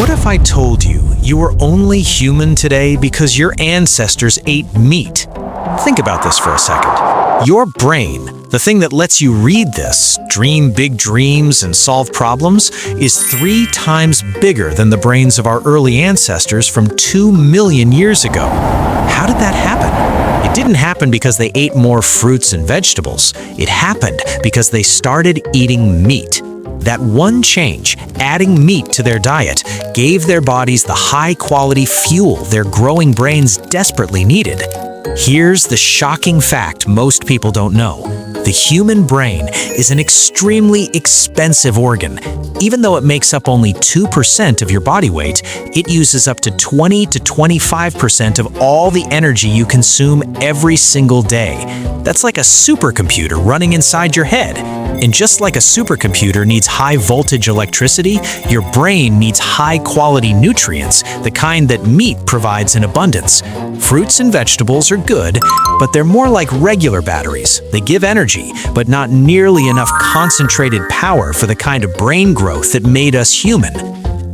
What if I told you you were only human today because your ancestors ate meat? Think about this for a second. Your brain, the thing that lets you read this, dream big dreams, and solve problems, is 3 times bigger than the brains of our early ancestors from 2 million years ago. How did that happen? It didn't happen because they ate more fruits and vegetables. It happened because they started eating meat. That one change, adding meat to their diet, gave their bodies the high-quality fuel their growing brains desperately needed. Here's the shocking fact most people don't know. The human brain is an extremely expensive organ. Even though it makes up only 2% of your body weight, it uses up to 20 to 25% of all the energy you consume every single day. That's like a supercomputer running inside your head. And just like a supercomputer needs high-voltage electricity, your brain needs high-quality nutrients, the kind that meat provides in abundance. Fruits and vegetables are good, but they're more like regular batteries. They give energy, but not nearly enough concentrated power for the kind of brain growth that made us human.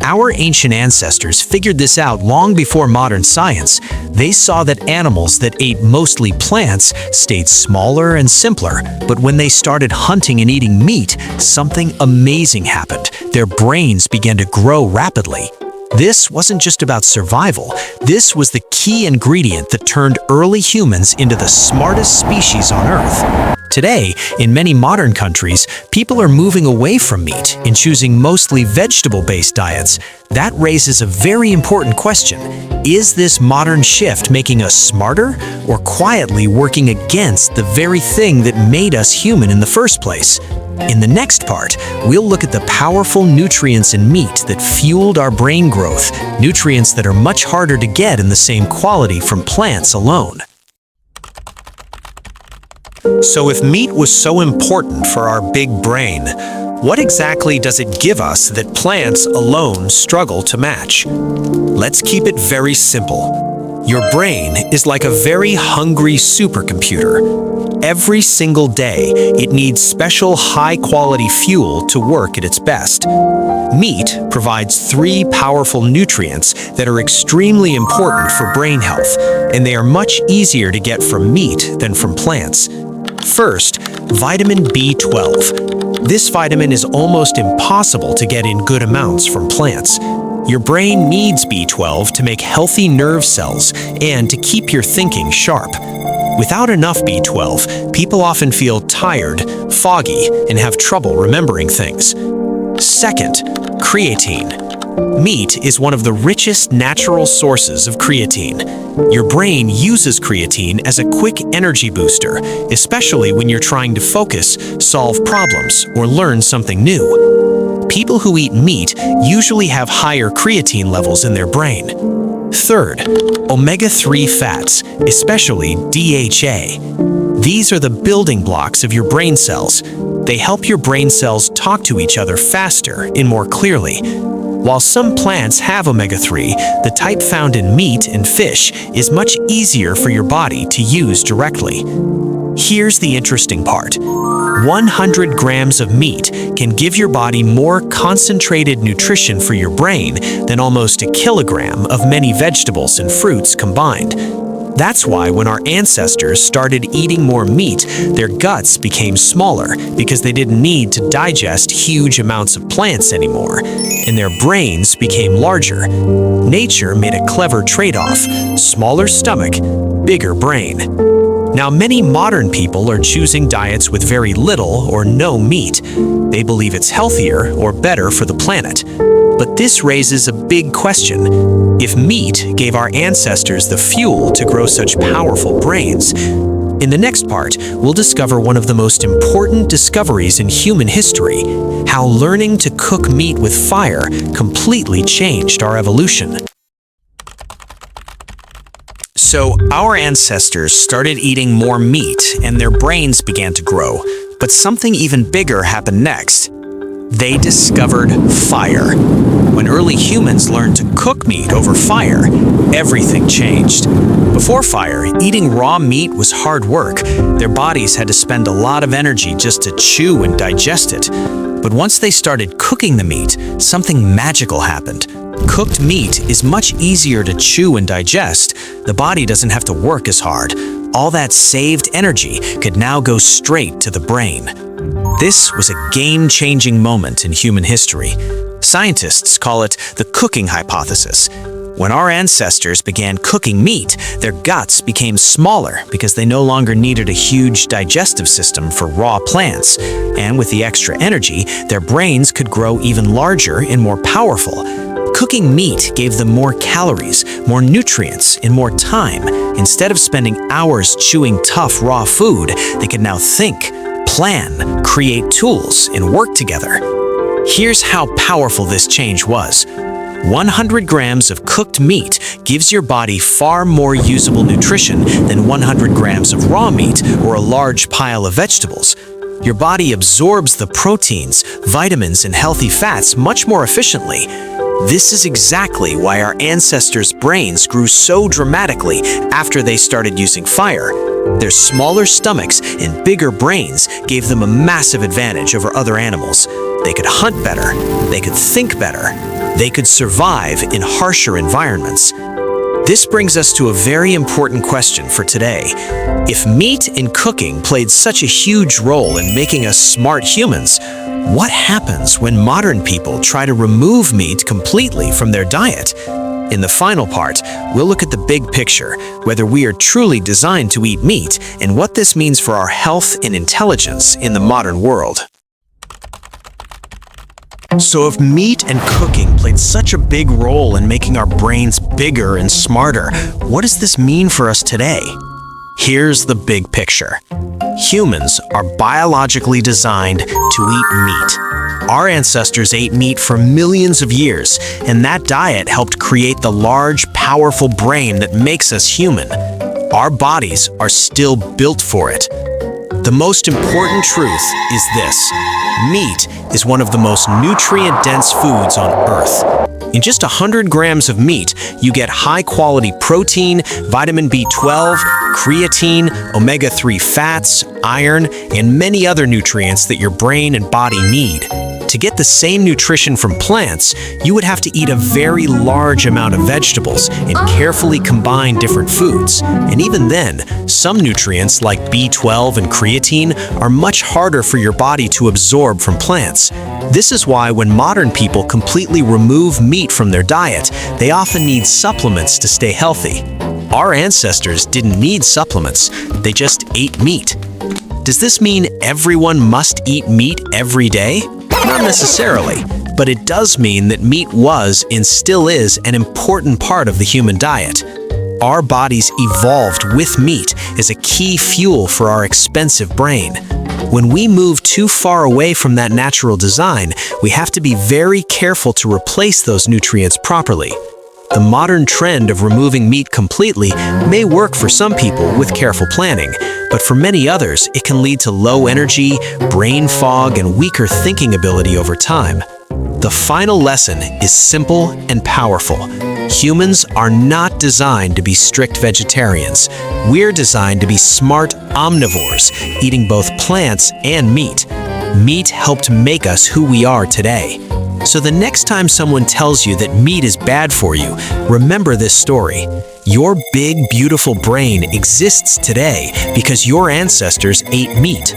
Our ancient ancestors figured this out long before modern science. They saw that animals that ate mostly plants stayed smaller and simpler, but when they started hunting and eating meat, something amazing happened. Their brains began to grow rapidly. This wasn't just about survival. This was the key ingredient that turned early humans into the smartest species on Earth. Today, in many modern countries, people are moving away from meat and choosing mostly vegetable-based diets. That raises a very important question. Is this modern shift making us smarter or quietly working against the very thing that made us human in the first place? In the next part, we'll look at the powerful nutrients in meat that fueled our brain growth, nutrients that are much harder to get in the same quality from plants alone. So if meat was so important for our big brain, what exactly does it give us that plants alone struggle to match? Let's keep it very simple. Your brain is like a very hungry supercomputer. Every single day, it needs special high-quality fuel to work at its best. Meat provides 3 powerful nutrients that are extremely important for brain health, and they are much easier to get from meat than from plants. First, vitamin B12. This vitamin is almost impossible to get in good amounts from plants. Your brain needs B12 to make healthy nerve cells and to keep your thinking sharp. Without enough B12, people often feel tired, foggy, and have trouble remembering things. Second, creatine. Meat is one of the richest natural sources of creatine. Your brain uses creatine as a quick energy booster, especially when you're trying to focus, solve problems, or learn something new. People who eat meat usually have higher creatine levels in their brain. Third, omega-3 fats, especially DHA. These are the building blocks of your brain cells. They help your brain cells talk to each other faster and more clearly. While some plants have omega-3, the type found in meat and fish is much easier for your body to use directly. Here's the interesting part. 100 grams of meat can give your body more concentrated nutrition for your brain than almost a kilogram of many vegetables and fruits combined. That's why when our ancestors started eating more meat, their guts became smaller because they didn't need to digest huge amounts of plants anymore, and their brains became larger. Nature made a clever trade-off: smaller stomach, bigger brain. Now, many modern people are choosing diets with very little or no meat. They believe it's healthier or better for the planet. But this raises a big question. If meat gave our ancestors the fuel to grow such powerful brains, in the next part, we'll discover one of the most important discoveries in human history: how learning to cook meat with fire completely changed our evolution. So, our ancestors started eating more meat and their brains began to grow. But something even bigger happened next. They discovered fire. When early humans learned to cook meat over fire, everything changed. Before fire, eating raw meat was hard work. Their bodies had to spend a lot of energy just to chew and digest it. But once they started cooking the meat, something magical happened. cooked meat is much easier to chew and digest, the body doesn't have to work as hard. All that saved energy could now go straight to the brain. This was a game-changing moment in human history. Scientists call it the cooking hypothesis. When our ancestors began cooking meat, their guts became smaller because they no longer needed a huge digestive system for raw plants. And with the extra energy, their brains could grow even larger and more powerful. Cooking meat gave them more calories, more nutrients, and more time. Instead of spending hours chewing tough, raw food, they could now think, plan, create tools, and work together. Here's how powerful this change was. 100 grams of cooked meat gives your body far more usable nutrition than 100 grams of raw meat or a large pile of vegetables. Your body absorbs the proteins, vitamins, and healthy fats much more efficiently. This is exactly why our ancestors' brains grew so dramatically after they started using fire. Their smaller stomachs and bigger brains gave them a massive advantage over other animals. They could hunt better, they could think better, they could survive in harsher environments. This brings us to a very important question for today. If meat and cooking played such a huge role in making us smart humans, what happens when modern people try to remove meat completely from their diet? In the final part, we'll look at the big picture, whether we are truly designed to eat meat, and what this means for our health and intelligence in the modern world. So if meat and cooking played such a big role in making our brains bigger and smarter, what does this mean for us today? Here's the big picture. Humans are biologically designed to eat meat. Our ancestors ate meat for millions of years, and that diet helped create the large, powerful brain that makes us human. Our bodies are still built for it. The most important truth is this: meat is one of the most nutrient-dense foods on Earth. In just 100 grams of meat, you get high-quality protein, vitamin B12, creatine, omega-3 fats, iron, and many other nutrients that your brain and body need. To get the same nutrition from plants, you would have to eat a very large amount of vegetables and carefully combine different foods. And even then, some nutrients like B12 and creatine are much harder for your body to absorb from plants. This is why when modern people completely remove meat from their diet, they often need supplements to stay healthy. Our ancestors didn't need supplements, they just ate meat. Does this mean everyone must eat meat every day? Not necessarily, but it does mean that meat was and still is an important part of the human diet. Our bodies evolved with meat as a key fuel for our expensive brain. When we move too far away from that natural design, we have to be very careful to replace those nutrients properly. The modern trend of removing meat completely may work for some people with careful planning, but for many others, it can lead to low energy, brain fog, and weaker thinking ability over time. The final lesson is simple and powerful. Humans are not designed to be strict vegetarians. We're designed to be smart omnivores, eating both plants and meat. Meat helped make us who we are today. So the next time someone tells you that meat is bad for you, remember this story. Your big, beautiful brain exists today because your ancestors ate meat.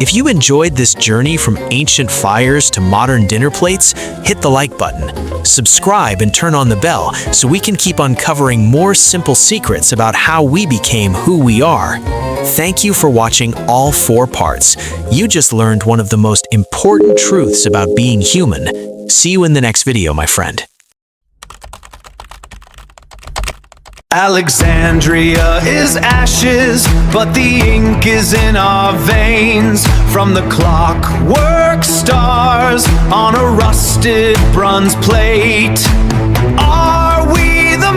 If you enjoyed this journey from ancient fires to modern dinner plates, hit the like button, subscribe, and turn on the bell so we can keep uncovering more simple secrets about how we became who we are. Thank you for watching all 4 parts. You just learned one of the most important truths about being human. See you in the next video, my friend. Alexandria is ashes, but the ink is in our veins. From the clockwork stars on a rusted bronze plate, are we the